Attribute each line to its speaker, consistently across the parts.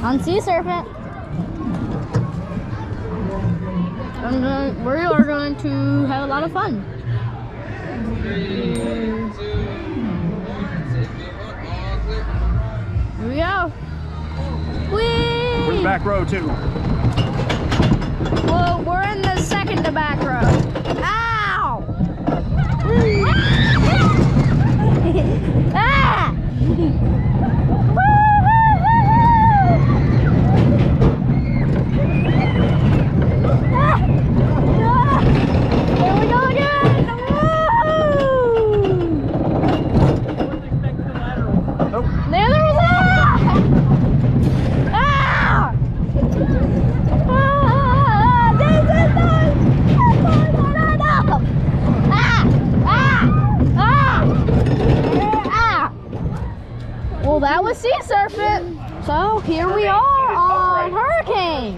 Speaker 1: on Sea Serpent. And we are going to have a lot of fun. Here we go. Whee!
Speaker 2: We're in the back row too.
Speaker 1: Well, we're in the second to back row. Ow! Ah! Here we go again!
Speaker 2: Nope.
Speaker 1: There was Ah! Well, that was Sea Serpent. So here we are on Hurricane.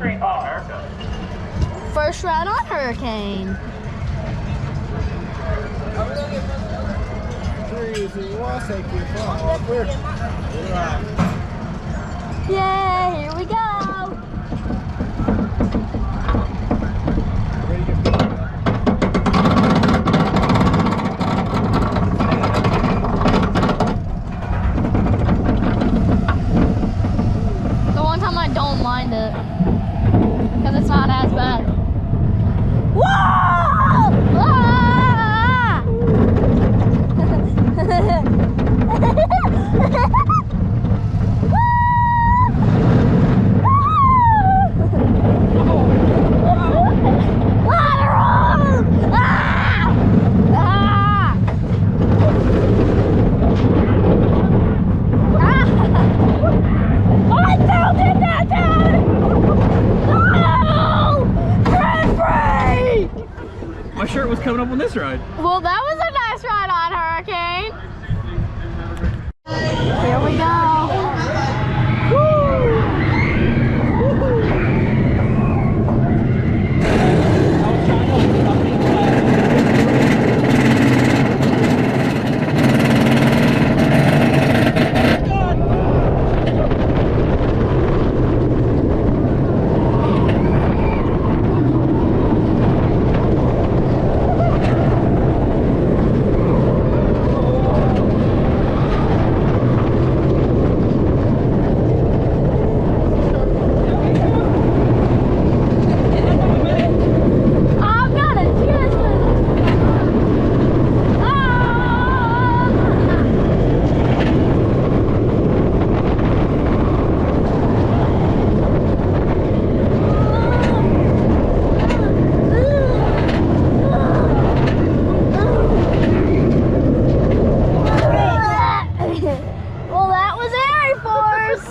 Speaker 1: First ride on Hurricane. Yeah, here we go. The one time I don't mind it, because it's not as bad. Whoa! Ah!
Speaker 2: My shirt was coming up on this ride.
Speaker 1: Well, that was a nice ride on Hurricane. Here we go. Well, that was Arieforce.